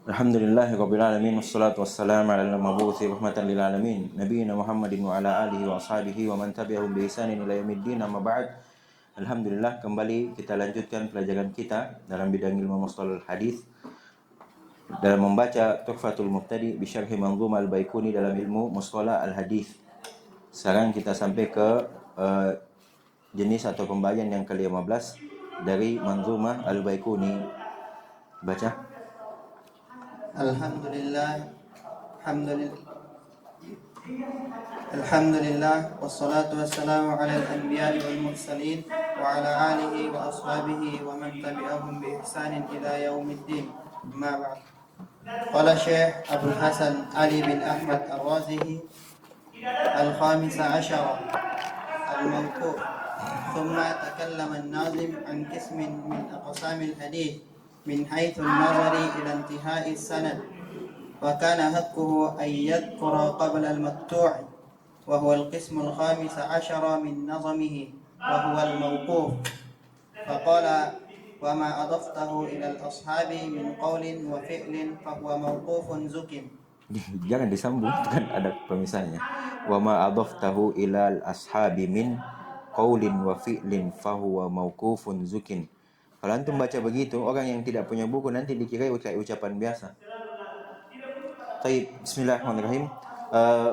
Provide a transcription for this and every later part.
Alhamdulillahirabbil alamin wassalatu wassalamu ala al-mabuthi rahmatan lil alamin nabiyina Muhammadin wa ala alihi wa ashabihi wa man tabi'ahum bi ihsanin ila yaumiddin amma ba'd. Alhamdulillah, kembali kita lanjutkan pelajaran kita dalam bidang ilmu mustalahul hadis dalam membaca Tuhfatul Mubtadi bi syarhi Manzumah al-Baiquni dalam ilmu mustalah al-hadis. Sekarang kita sampai ke jenis atau pembagian yang ke-15 dari Manzumah al-Baiquni. Baca. Alhamdulillah wassalatu wassalamu ala al-anbiya'i wal mursalin wa ala alihi wa ashabihi wa man tabi'ahum bi ihsanin ila yaumiddin. Amma ba'd. Qala Syekh Abdul Hasan Ali bin Ahmad Ar-Razihi al-khamisa asyara al-mawquf. Thumma takallama an-nazim an qismin min aqsamil hadith min haythu an-nazari ila intihai as-sanad. وكان حقه أن يذكر قبل المقطوع وهو القسم الخامس عشر من نظمه وهو الموقوف فقال وما أضفته إلى الأصحاب من قول وفعل فهو موقوف زكٍ. Jangan disambung, kan ada pemisahnya. Wa ma adaftahu ilal ashabi min qaulin wa fi'lin fahuwa mauqufun zukin. Kalau antum baca begitu, orang yang tidak punya buku nanti dikira ucapan biasa. Baik, bismillahirrahmanirrahim.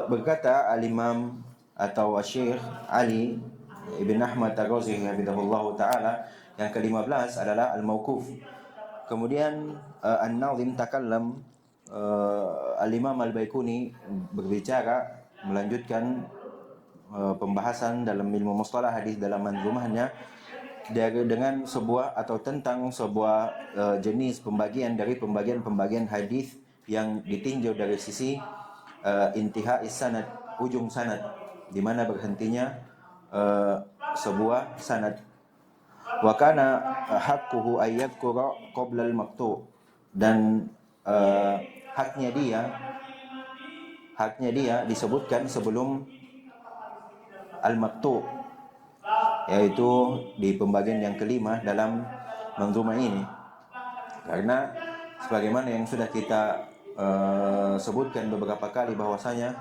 Berkata al-Imam atau Syekh Ali Ibn Ahmad Ar-Razihi hafizahullah taala, yang ke-15 adalah al-mauquf. Kemudian an-nazim takallam, al-Imam al-Baiquni berbicara melanjutkan pembahasan dalam ilmu mustalah hadis dalam manzumahnya dengan sebuah atau tentang sebuah jenis pembagian dari pembagian hadis yang ditinjau dari sisi intihai sanad, ujung sanad, di mana berhentinya sebuah sanad. Wa kana haqquhu ayyadhkura qabla al-maqtu', dan haknya dia disebutkan sebelum al-maqtu', yaitu di pembagian yang kelima dalam manzumah ini. Karena sebagaimana yang sudah kita sebutkan beberapa kali bahwasanya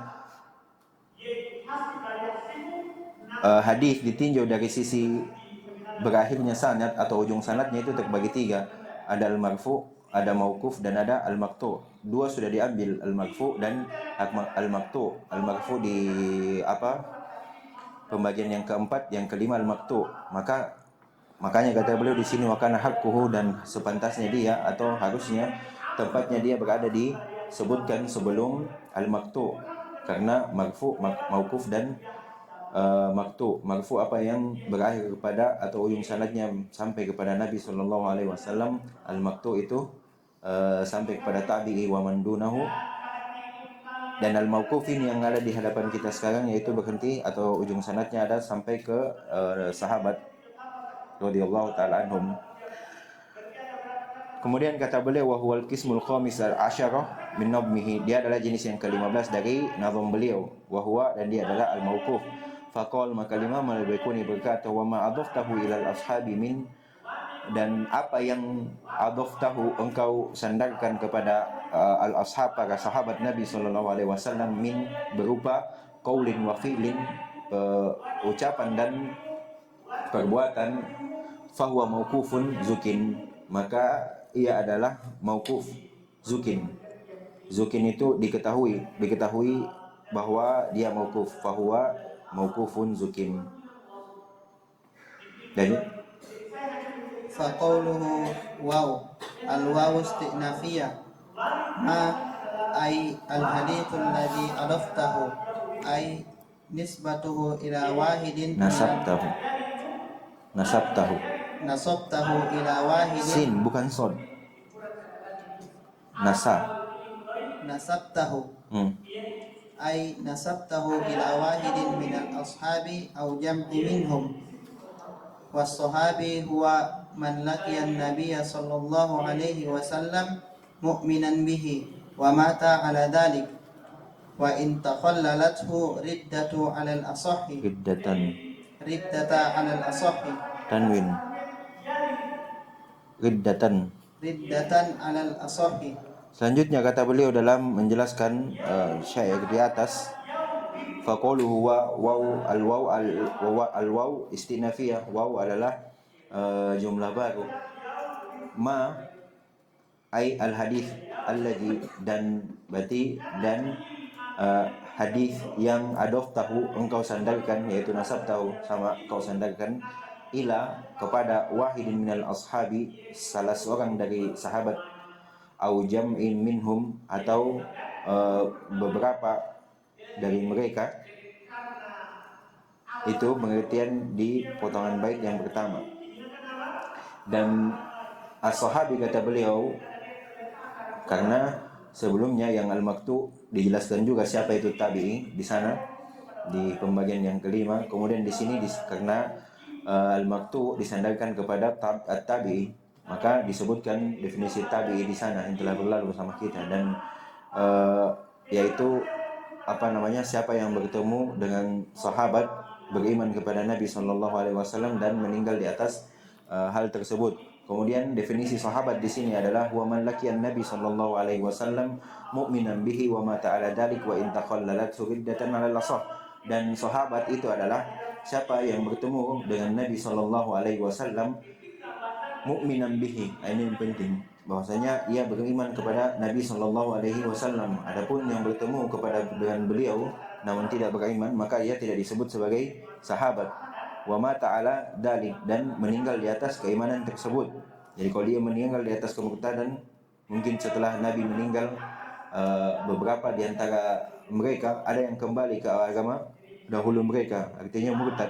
hadis ditinjau dari sisi berakhirnya sanad atau ujung sanadnya itu terbagi tiga. Ada al-marfu, ada mauquf, dan ada al-maqtu'. Dua sudah diambil, al-marfu dan al-maqtu'. Al-marfu di pembagian yang keempat, yang kelima al-maqtu'. Makanya kata beliau di sini wa kana haqquhu, dan sepantasnya dia atau harusnya tempatnya dia berada disebutkan sebelum al-maqtu', karena marfu, mauquf dan maqtu'. Marfu apa yang berakhir kepada atau ujung sanadnya sampai kepada Nabi sallallahu alaihi wasallam. Al-maqtu' itu sampai kepada tabi'i wa man dunahu. Dan al-mauquf ini yang ada di hadapan kita sekarang, yaitu berhenti atau ujung sanadnya ada sampai ke sahabat radhiyallahu taala anhum. Kemudian kata beliau wa huwal qismul khamis asyarah min nadmihi, dia adalah jenis yang ke-15 dari nazam beliau. Wa huwa, dan dia adalah al-mauquf. Faqal, maka Imam al-Baiquni berkata wa ma adaftahu ilal ashabi min, dan apa yang adaftahu engkau sandarkan kepada al-ashab, para sahabat Nabi sallallahu alaihi wasallam, min berupa qaulin wa fi'lin, ucapan dan perbuatan, fahuwa mauqufun zukin, maka ia adalah mauquf zukin. Zukin itu diketahui bahwa dia mauquf, fahuwa mauqufun zukin. Dan faqauluhu waw al-waw istinafiyah ma ay al-hadithu alladhi adaftahu ay nisbatuhu ila wahidin nasabtahu ila wahidin. Sin bukan sod. Nasabtahu ay nasabtahu ila wahidin min al-ashabi aw jam'i minhum. Was-sahabi huwa man laqiya an-nabiyya sallallahu alaihi wasallam mu'minan bihi wa mata ala dhalik, wa in takhallalathu riddatu ala al-asahhi riddata ala al-asahhi tanwin riddatan riddatan alal asahi Selanjutnya kata beliau dalam menjelaskan syair di atas, faqaluhu waw istinafiyah. Waw adalah jumlah baru. Ma ai al hadis alladhi, dan berarti dan hadis yang adoftahu engkau sandarkan, yaitu nasab tahu sama kau sandarkan, ila kepada wahidin minal ashabi, salah seorang dari sahabat, au jam'in minhum atau beberapa dari mereka. Itu pengertian di potongan bait yang pertama. Dan as-sahabi kata beliau, karena sebelumnya yang al-maktu dijelaskan juga siapa itu tabi'i di sana di pembagian yang kelima. Kemudian di sini karena al-maktu disandarkan kepada tabi'i, maka disebutkan definisi tabi'i di sana yang telah berlalu bersama kita, dan yaitu siapa yang bertemu dengan sahabat, beriman kepada Nabi SAW dan meninggal di atas hal tersebut. Kemudian definisi sahabat di sini adalah wa man laqiyan Nabi SAW mu'minan bihi wa mata ala dalik wa in taqallalat suriddatan ala al-asah. Dan sahabat itu adalah siapa yang bertemu dengan Nabi SAW mu'minan bihi. Ini yang penting, bahwasanya ia beriman kepada Nabi SAW. Adapun yang bertemu dengan beliau namun tidak beriman, maka ia tidak disebut sebagai sahabat. Wa mata ala dalik, dan meninggal di atas keimanan tersebut. Jadi kalau dia meninggal di atas kemurtadan, mungkin setelah Nabi meninggal beberapa di antara mereka ada yang kembali ke agama dahulu mereka, artinya murtad,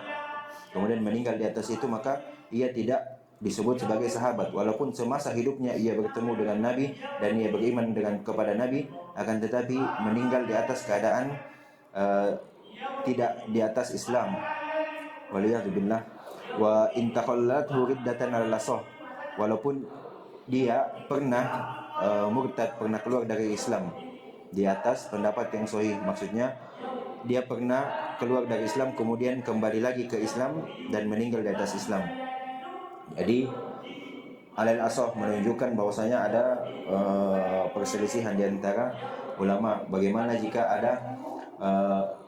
kemudian meninggal di atas itu, maka ia tidak disebut sebagai sahabat, walaupun semasa hidupnya ia bertemu dengan Nabi dan ia beriman kepada Nabi, akan tetapi meninggal di atas keadaan tidak di atas Islam. Waliyadzubillah. Wa intaqallat riddatan al-lasah, walaupun dia pernah murtad, pernah keluar dari Islam. Di atas pendapat yang sahih, maksudnya dia pernah keluar dari Islam kemudian kembali lagi ke Islam dan meninggal di atas Islam. Jadi alal asah menunjukkan bahwasanya ada perselisihan di antara ulama bagaimana jika ada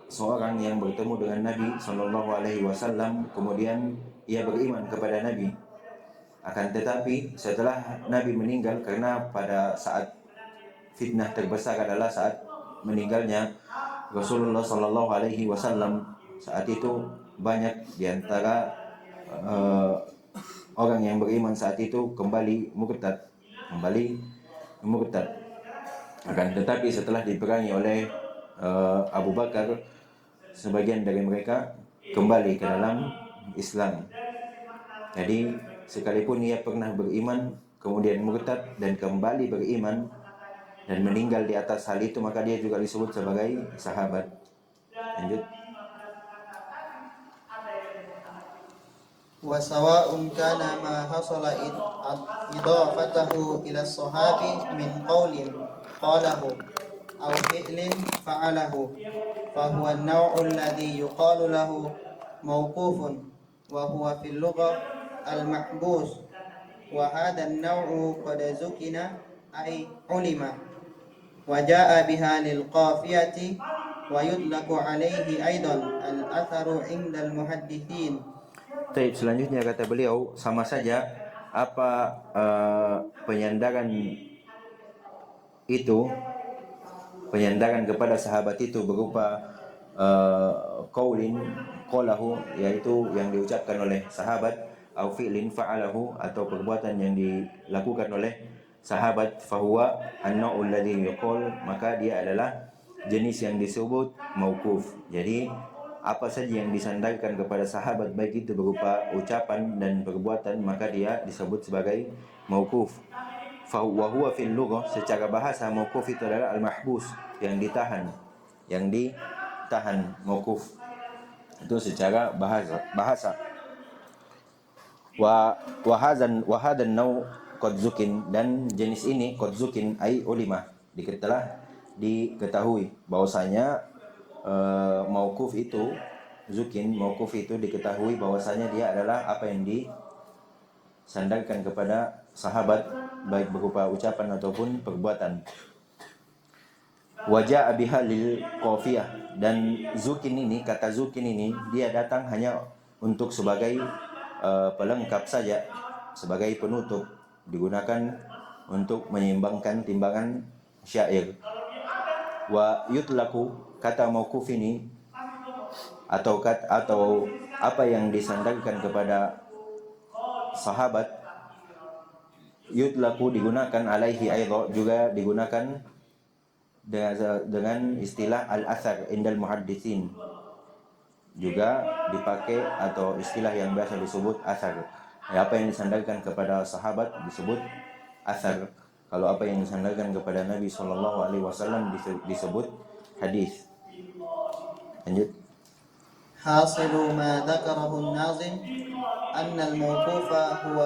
seorang yang bertemu dengan Nabi SAW kemudian ia beriman kepada Nabi, akan tetapi setelah Nabi meninggal, karena pada saat fitnah terbesar adalah saat meninggalnya Rasulullah SAW, saat itu banyak di antara orang yang beriman saat itu kembali murtad. Akan tetapi setelah diperangi oleh Abu Bakar, sebagian dari mereka kembali ke dalam Islam. Jadi sekalipun ia pernah beriman kemudian murtad dan kembali beriman dan meninggal di atas hal itu, maka dia juga disebut sebagai sahabat. Lanjut. Wa sawa'un kana ma hasala idafatahu ila sahabi min qawlin qalahu aw fi'lin fa'alahu fa huwa an-naw'u alladhi yuqalu lahu mawqufun wa huwa fil lugha al-mahbus wa hadha an-naw'u qad zukina ay ulima wa jaa biha lil qafiyati wa yudlaku alayhi aidan al-atharu 'inda al-muhaddithin. Baik, selanjutnya kata beliau, sama saja apa penyandaran kepada sahabat itu berupa qaulin qalahu, yaitu yang diucapkan oleh sahabat, au fi'lin fa'alahu, atau perbuatan yang dilakukan oleh sahabat, fahuwa an-naw'ul ladzi yuqal, maka dia adalah jenis yang disebut mauquf. Jadi apa saja yang disandarkan kepada sahabat, baik itu berupa ucapan dan perbuatan, maka dia disebut sebagai mauquf. Fa huwa fil lughah, secara bahasa mauquf itu adalah al-mahbus, yang ditahan. Mauquf itu secara bahasa. Wa hadan nau qad zukin, dan jenis ini qad zukin ai ulimah, diketahui bahwasanya mauquf itu diketahui bahwasanya dia adalah apa yang disandarkan kepada sahabat, baik berupa ucapan ataupun perbuatan. Wajah abihalil qafiyah, dan zukin ini, kata zukin ini dia datang hanya untuk sebagai pelengkap saja, sebagai penutup, digunakan untuk menyeimbangkan timbangan syair. Wa yutlaku, kata mauquf ini atau apa yang disandarkan kepada sahabat, yutlaku digunakan, alaihi aidha juga digunakan dengan istilah al-athar indal muhadditsin, juga dipakai atau istilah yang biasa disebut athar. Apa yang disandarkan kepada sahabat disebut athar. Kalau apa yang disandarkan kepada Nabi SAW disebut hadis. Lanjut. حاصل ما ذكره الناظم أن الموقوف هو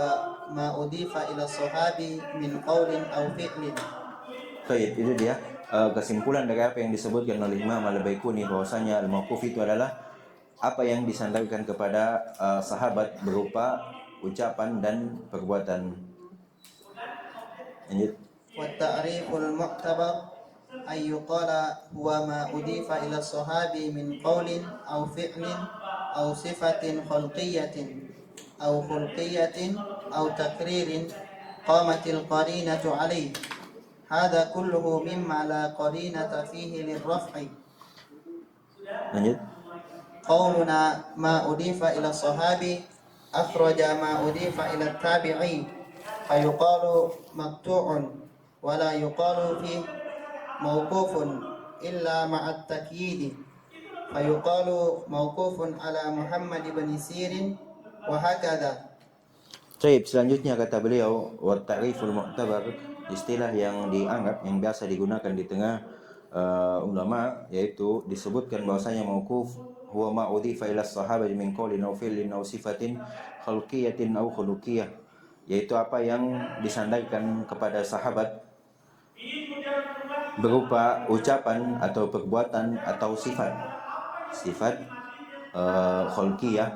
ما أضيف إلى الصحابي من قول أو فعل. Baik, itu dia kesimpulan dari apa yang disebutkan oleh Imam Al-Baiquni, bahwasanya al-mauquf itu adalah apa yang disandarkan kepada sahabat berupa ucapan dan perbuatan. Lanjut. والتعريف المعتبر أن يقال هو ما أضيف إلى الصحابي من قول أو فعل أو صفة خلقية أو تقرير قامت القرينة عليه. هذا كله مما لا قرينة فيه للرفع. Lanjut. قولنا ما أضيف إلى الصحابي أخرج ما أضيف إلى التابعي فيقال مقطوع ولا يقال فيه موقوف إلا مع التكييد فيقال موقوف على محمد بن سير وهكذا. Baik, selanjutnya kata beliau, wa ta'riful mu'tabar, istilah yang dianggap, yang biasa digunakan di tengah ulama, yaitu disebutkan bahwasanya mauquf huwa ma udhifa ila sahabati min qawlin aw fi'lin aw sifatin khalqiyatin aw khuluqiyah, yaitu apa yang disandarkan kepada sahabat berupa ucapan atau perbuatan atau sifat khalqiyah,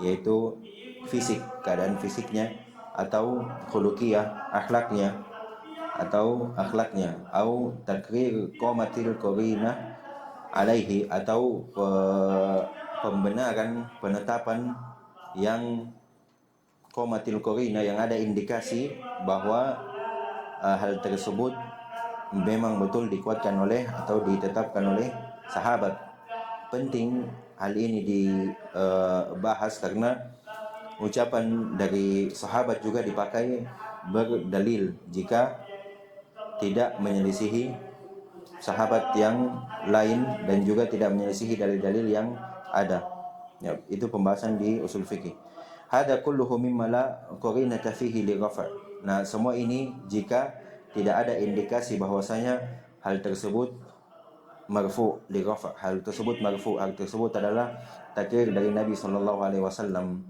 yaitu fisik, keadaan fisiknya, atau khuluqiyah, akhlaknya, atau takrir qomatil qarinah alaihi, atau pembenaran, penetapan yang qomatil qarinah, yang ada indikasi bahwa hal tersebut memang betul dikuatkan oleh atau ditetapkan oleh sahabat. Penting hal ini dibahas karena ucapan dari sahabat juga dipakai berdalil jika tidak menyelisihi sahabat yang lain dan juga tidak menyelisihi dalil-dalil yang ada. Ya, itu pembahasan di usul fikih. Hada kulluhu mimma la qarinata fihi li rafa'. Nah, semua ini jika tidak ada indikasi bahwasanya hal tersebut marfu li rafa'. Hal tersebut marfu, hal tersebut adalah takrir dari Nabi sallallahu alaihi wasallam.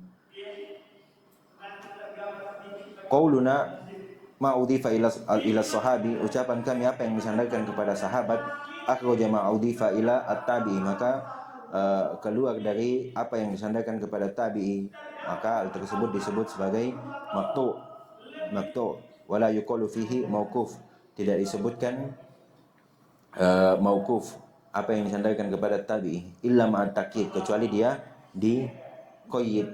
Qauluna ma udhifa ila sahabi, ucapan kami apa yang disandarkan kepada sahabat, akhraja ma udhifa ila at-tabi'i, maka keluar dari apa yang disandarkan kepada tabi'i, maka hal tersebut disebut sebagai maqtu' wala yuqalu fihi mauquf, tidak disebutkan mauquf apa yang disandarkan kepada tabi'i, illa ma'at takyid, kecuali dia diqayyid,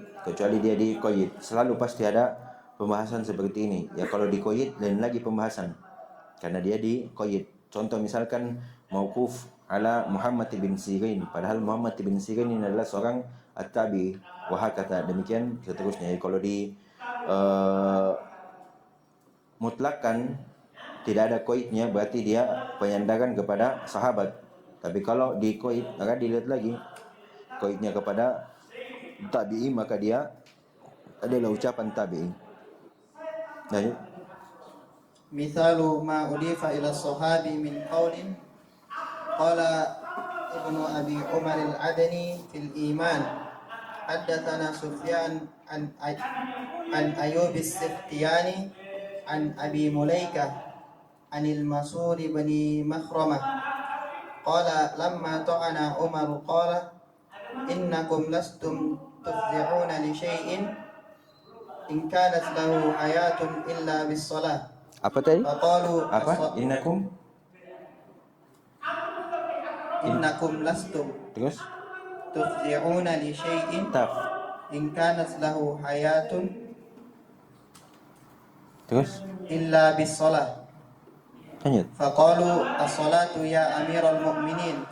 selalu pasti ada pembahasan seperti ini. Ya, kalau diqayyid lain lagi pembahasan karena dia diqayyid. Contoh misalkan mauquf ala Muhammad bin Sirin, padahal Muhammad bin Sirin ini adalah seorang at-tabi, wa hakata, demikian seterusnya. Kalau di mutlakkan tidak ada qaidnya, berarti dia penyandaran kepada sahabat. Tapi kalau di qaid, maka dilihat lagi qaidnya kepada tabi'i, maka dia adalah ucapan tabi'i. Lanjut. مثال ما أضيف إلى الصحابي من قول قال ابن أبي عمر العدني في الإيمان حدثنا سفيان عن أيوب السختياني عن أبي مليكة عن المسور بن مخرمة قال لما طعن عمر قال إنكم لستم تفزعون لشيء إن كانت له حياة إلا بالصلاة. Apa tadi? Faqalu Apa? innakum lastum Terus? tufzi'una li syai'in Taf. in kanat lahu hayatun Terus? illa bis salah. Lanjut. Faqalu as-salatu ya amiral mu'minin.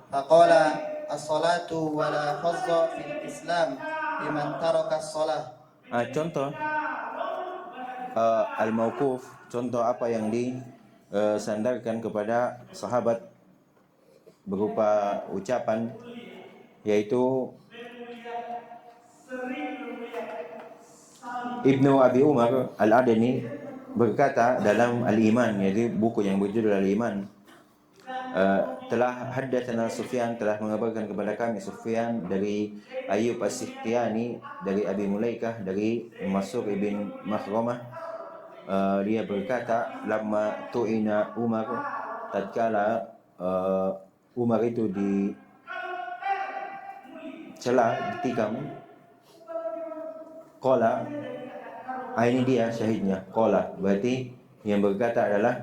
Faqala as-salatu wa la fadza fil Islam liman taraka as-salah. Contoh al-mauquf, contoh apa yang disandarkan kepada sahabat berupa ucapan, yaitu Ibnu Abi Umar Al-Adani berkata dalam Al-Iman, yaitu buku yang berjudul Al-Iman, telah haddatsana Sufyan, telah mengabarkan kepada kami Sufyan dari Ayyub As-Sikhtiyani, dari Abi Mulaikah, dari Mas'ud ibn Makhramah. Dia berkata, lamma tu'ina Umar, tatkala Umar itu dicela, ditikam, qala, ini dia syahidnya, qala, berarti yang berkata adalah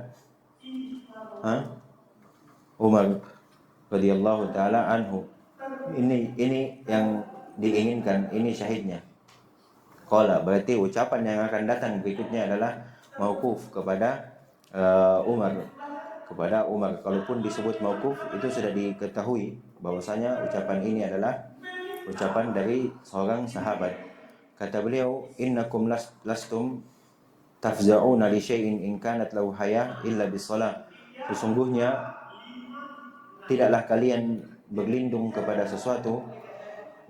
Umar radhiyallahu taala anhu. Ini yang diinginkan, ini syahidnya. Qala, berarti ucapan yang akan datang berikutnya adalah mauquf kepada Umar, kepada Umar. Kalaupun disebut mauquf, itu sudah diketahui bahwasanya ucapan ini adalah ucapan dari seorang sahabat. Kata beliau, innakum lastum tafza'una li syai'in in kanat lahu hayah illa bis-shalah. Sesungguhnya tidaklah kalian berlindung kepada sesuatu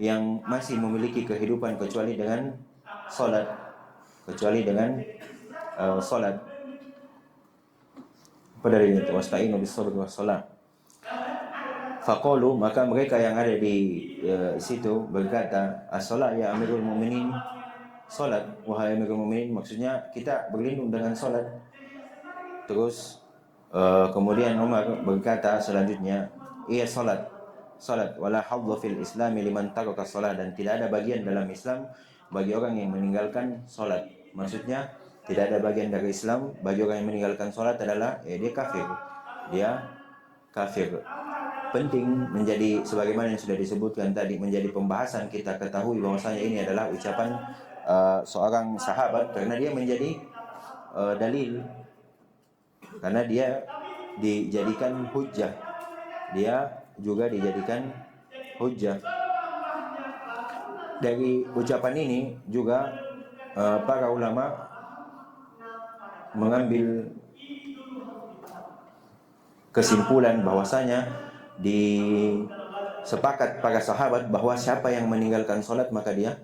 yang masih memiliki kehidupan kecuali dengan salat, salat. Pada dari itu wasta'inu bis-sabri was-salah. Faqalu, maka mereka yang ada di situ berkata, as-salat ya Amirul Mukminin, salat wahai Amirul Mukminin, maksudnya kita berlindung dengan salat. Terus kemudian Umar berkata selanjutnya, iya salat wala hadza fil Islam liman taraka salat, dan tidak ada bagian dalam Islam bagi orang yang meninggalkan salat. Maksudnya tidak ada bagian dari Islam bagi orang yang meninggalkan salat adalah dia kafir. Penting menjadi sebagaimana yang sudah disebutkan tadi, menjadi pembahasan kita ketahui bahwasanya ini adalah ucapan seorang sahabat karena dia menjadi dalil, karena dia dijadikan hujjah. Dia juga dijadikan hujjah. Dari ucapan ini juga para ulama mengambil kesimpulan bahwasanya disepakat para sahabat bahwa siapa yang meninggalkan salat maka dia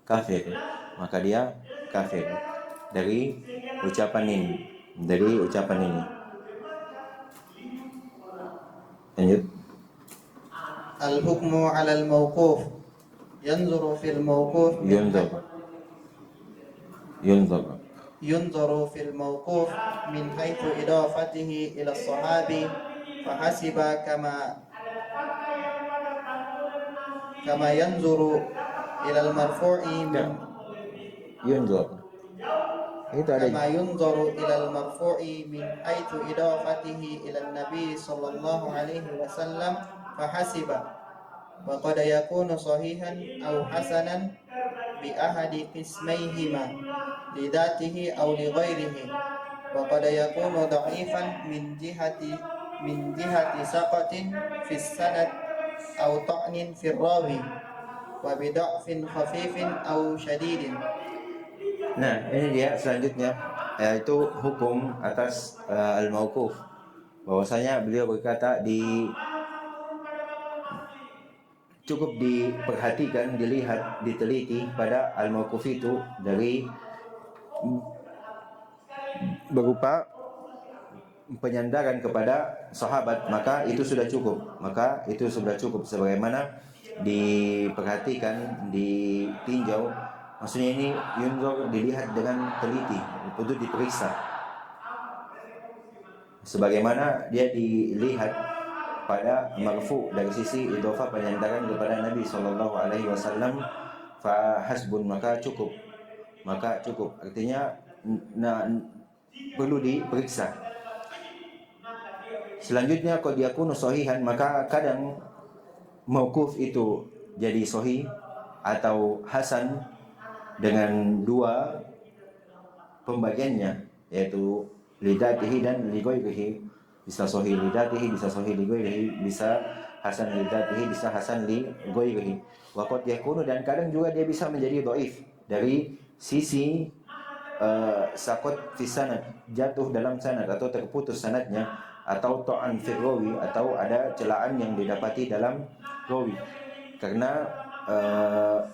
kafir. Dari ucapan ini. Lanjut. Al-hukmu 'ala al-mawquf yanzuru fil mawquf ينظر في الموقوف من حيث إضافته إلى الصحابي فحسب كما ينظر إلى المرفوع كما ينظر إلى المرفوع من حيث إضافته إلى النبي صلى الله عليه وسلم فحسب وقد يكون صحيحا أو حسنا بأحد قسميهما لذاته أو لغيره وقد يكون ضعيفا من جهة سقط في السند أو طعن في الراوي وبضعف خفيف أو شديد. Nah, ini dia selanjutnya, yaitu hukum atas al-mauquf. Bahwasanya beliau berkata cukup diperhatikan, dilihat, diteliti pada al-mauquf itu dari berupa penyandaran kepada sahabat, maka itu sudah cukup sebagaimana diperhatikan, ditinjau. Maksudnya ini yunzur, dilihat dengan teliti, untuk diperiksa sebagaimana dia dilihat pada marfu dari sisi idhofah, penyandaran kepada Nabi sallallahu alaihi wasallam. Fa hasbun, maka cukup. Artinya perlu diperiksa. Selanjutnya qad yakunu sahihan, maka kadang mauquf itu jadi sahih atau hasan dengan dua pembagiannya, yaitu lidatihi dan lighairihi. Bisa sahih lidatihi, bisa sahih lighairihi, bisa hasan lidatihi, bisa hasan lighairihi. Wa qad yakunu, dan kadang juga dia bisa menjadi dhaif dari sisi sakot fi sanad, jatuh dalam sanad atau terputus sanadnya, atau ta'an fi rawi, atau ada celaan yang didapati dalam rawi. Karena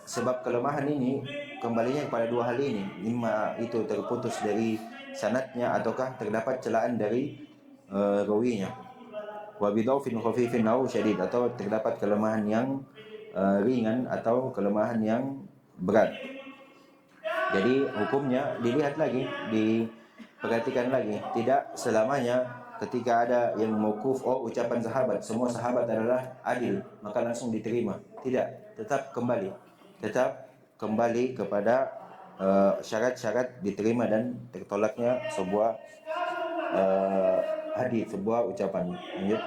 sebab kelemahan ini kembalinya kepada dua hal ini, imma itu terputus dari sanadnya ataukah terdapat celaan dari rawinya. Wa bidhaufin khafifin aw syadid, atau terdapat kelemahan yang ringan atau kelemahan yang berat. Jadi hukumnya dilihat lagi, diperhatikan lagi. Tidak selamanya ketika ada yang mauquf, oh ucapan sahabat, semua sahabat adalah adil, maka langsung diterima. Tidak, tetap kembali kepada syarat-syarat diterima dan tertolaknya sebuah hadis, sebuah ucapan. Lanjut.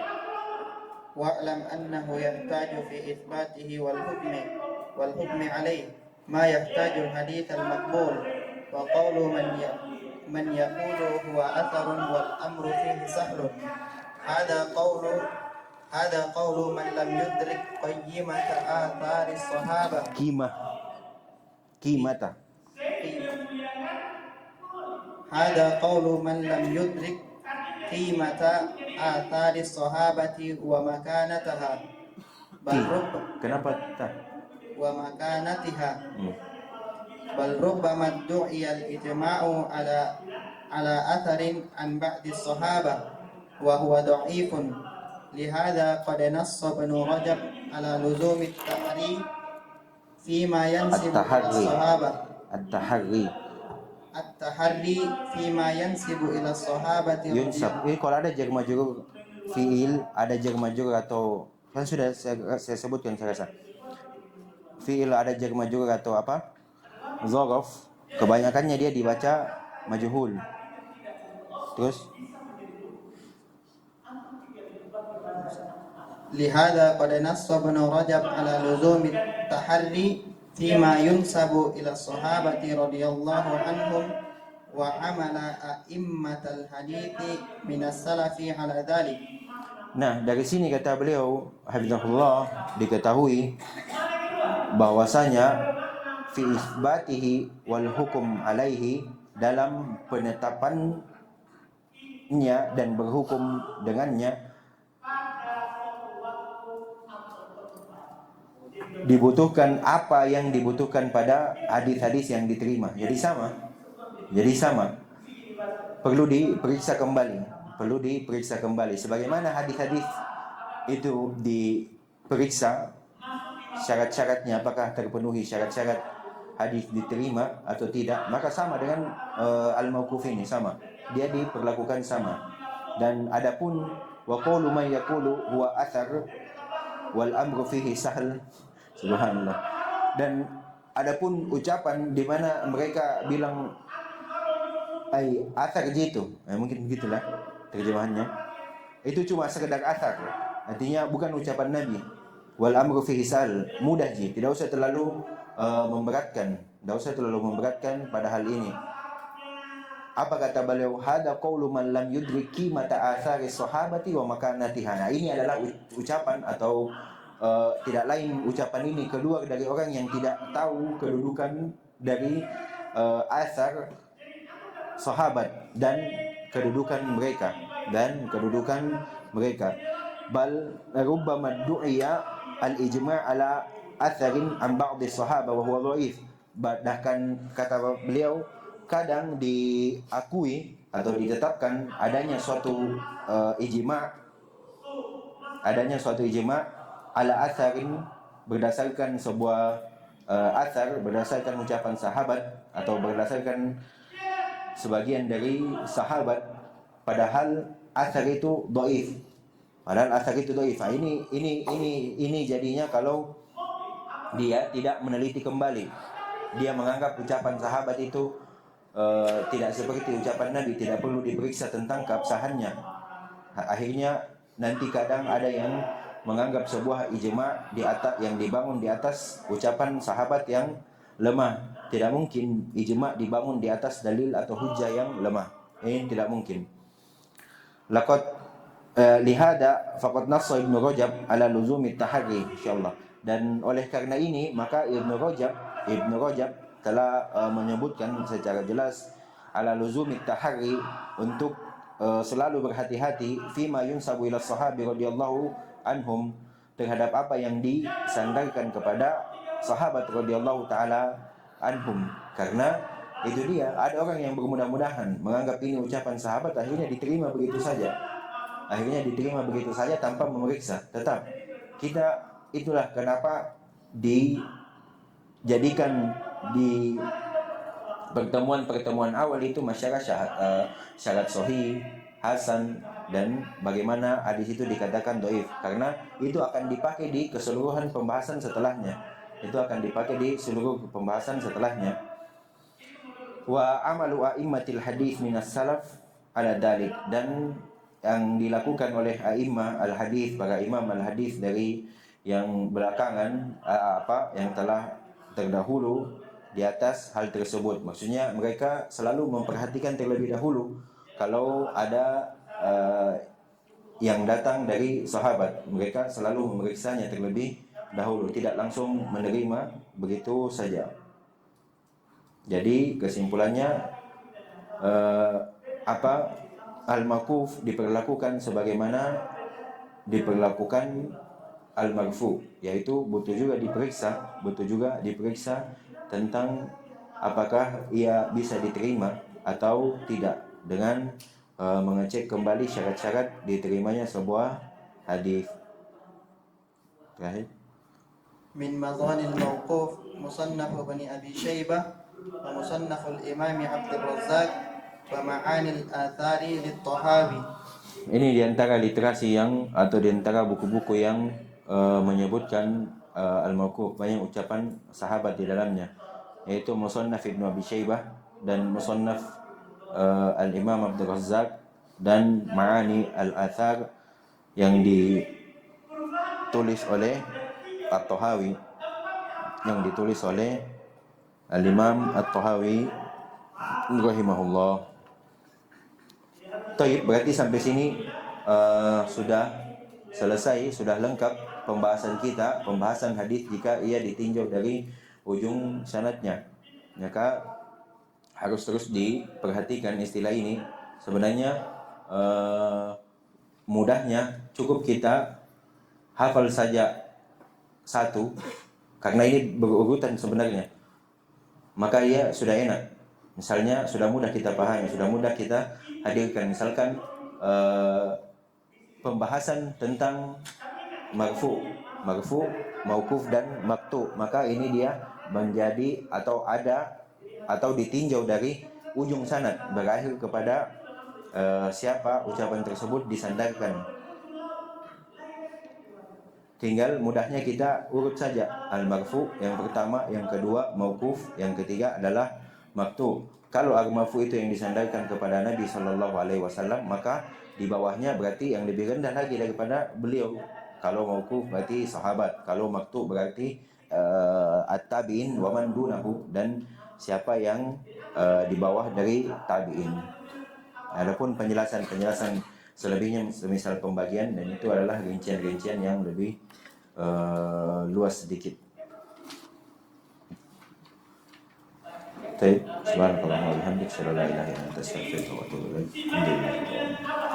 واعلم أنه يحتاج في إثباته والحكم عليه ما يحتاج الحديث المقبول، وقول من يقول هو أثر والأمر فيه سهل، هذا قول من لم يدرك قيمة آثار الصحابة. Qimata. هذا قول من لم يدرك قيمة آثار الصحابة ومكانتها، بل Kenapa tak? ومكانتها بل ربما ادعي الإجماع على أثر عن بعض الصحابة وهو ضعيف، لهذا قد نص ابن رجب على لزوم التحري فيما ينسب إلى الصحابة. التحري فيما ينسب إلى الصحابة. Yunsab. Ini kalau ada jar majrur fiil, ada jar majrur atau kan sudah saya sebutkan, saya rasa. Fiil ada jar majrur atau apa? Zaraf, kebanyakannya dia dibaca majhul. Terus لهذا قد نص ابن رجب على لزوم التحري فيما ينسب إلى الصحابة رضي الله عنهم، وعمل أئمة الحديث من السلف على ذلك. Nah, dari sini kata beliau hafizahullah, diketahui bahwasanya fi isbatihi wal hukum alaihi, dalam penetapannya dan berhukum dengannya, dibutuhkan apa yang dibutuhkan pada hadis-hadis yang diterima. Jadi sama. Perlu diperiksa kembali. Sebagaimana hadis-hadis itu diperiksa syarat-syaratnya, apakah terpenuhi syarat-syarat hadis diterima atau tidak, maka sama dengan al-mauquf ini, sama. Dia diperlakukan sama. Dan adapun wa qawlu man yaqulu huwa athar wal amru fihi sahl, subhanallah. Dan adapun ucapan di mana mereka bilang ai athar gitu, mungkin begitulah terjemahannya, itu cuma sekedar athar, artinya bukan ucapan Nabi. Wal amru fihi sahl, mudah ji, tidak usah terlalu memberatkan pada hal ini. Apa kata beliau? Hada qaulu man lam yudriki mata athari sahabati wa makanatiha. Nah, ini adalah ucapan atau tidak lain ucapan ini keluar dari orang yang tidak tahu kedudukan dari athar sahabat dan kedudukan mereka. Bal rubbama du'iya al-ijma' ala atharin an ba'di sahaba wa huwa dhaif. Bahkan kata beliau, kadang diakui atau ditetapkan adanya suatu ijma' ala atharin, berdasarkan sebuah athar, berdasarkan ucapan sahabat atau berdasarkan sebagian dari sahabat, padahal athar itu dhaif. Ini jadinya kalau dia tidak meneliti kembali, dia menganggap ucapan sahabat itu tidak seperti ucapan Nabi, tidak perlu diperiksa tentang keabsahannya. Akhirnya nanti kadang ada yang menganggap sebuah ijma di atas yang dibangun di atas ucapan sahabat yang lemah. Tidak mungkin ijma dibangun di atas dalil atau hujah yang lemah. Ini tidak mungkin. Laqad lihada faqad nassa Ibnu Rajab ala luzumi tahari insyaallah. Dan oleh karena ini maka Ibnu Rajab telah menyebutkan secara jelas ala luzumi tahari untuk selalu berhati-hati fima yunsabu ila sahabi radhiyallahu anhum terhadap apa yang disandarkan kepada sahabat radhiyallahu taala anhum. Karena itu dia, ada orang yang bermudah-mudahan menganggap ini ucapan sahabat, akhirnya diterima begitu saja. Tanpa memeriksa. Tetap kita, itulah kenapa dijadikan di pertemuan awal itu masyarakat syarat sahih, hasan, dan bagaimana hadis itu dikatakan dhaif, karena itu akan dipakai di keseluruhan pembahasan setelahnya. Wa amalu a'immatil hadis minas salaf ala dalik, dan yang dilakukan oleh a'immah al-hadis, para imam al-hadis dari yang belakangan, yang telah terdahulu di atas hal tersebut. Maksudnya mereka selalu memperhatikan terlebih dahulu kalau ada yang datang dari sahabat, mereka selalu memeriksanya terlebih dahulu, tidak langsung menerima begitu saja. Jadi kesimpulannya al-maquf diperlakukan sebagaimana diperlakukan al-marfu, yaitu butuh juga diperiksa tentang apakah ia bisa diterima atau tidak, dengan mengecek kembali syarat-syarat diterimanya sebuah hadis. Terakhir, min madhanil mawquf musannaf Ibnu Abi Syaibah wa musannaf al-Imam Abdul Razzaq wa ma'anil athari lit-Tahawi. Ini diantara literasi yang atau diantara buku-buku yang menyebutkan al-mawquf, banyak ucapan sahabat di dalamnya, yaitu musannaf Ibnu Abi Syaibah dan musannaf al-Imam Abdul Razzaq dan ma'ani al-athar yang ditulis oleh At-Tahawi, al-Imam At-Tahawi rahimahullah. Baik, berarti sampai sini sudah selesai, sudah lengkap pembahasan hadis jika ia ditinjau dari ujung sanadnya. Maka harus terus diperhatikan istilah ini. Sebenarnya mudahnya cukup kita hafal saja satu, karena ini berurutan sebenarnya, maka ia sudah enak. Misalnya sudah mudah kita pahami, sudah mudah kita hadirkan. Misalkan pembahasan tentang marfu, mauquf dan maktu, maka ini dia menjadi atau ditinjau dari ujung sanad, berakhir kepada siapa ucapan tersebut disandarkan. Tinggal mudahnya kita urut saja, al-marfu yang pertama, yang kedua mauquf, yang ketiga adalah maktu. Kalau al-marfu itu yang disandarkan kepada Nabi SAW, maka di bawahnya berarti yang lebih rendah lagi daripada beliau. Kalau mauquf berarti sahabat, kalau maktu berarti at-tabi'in wa man dunahu, dan siapa yang di bawah dari tabi'in. Adapun penjelasan selebihnya semisal pembagian, dan itu adalah rincian-rincian yang lebih luas sedikit. Baik, subhanallah wa bihamdihi, asyhadu an la ilaha illa anta, astaghfiruka wa atubu ilaik. Alhamdulillah.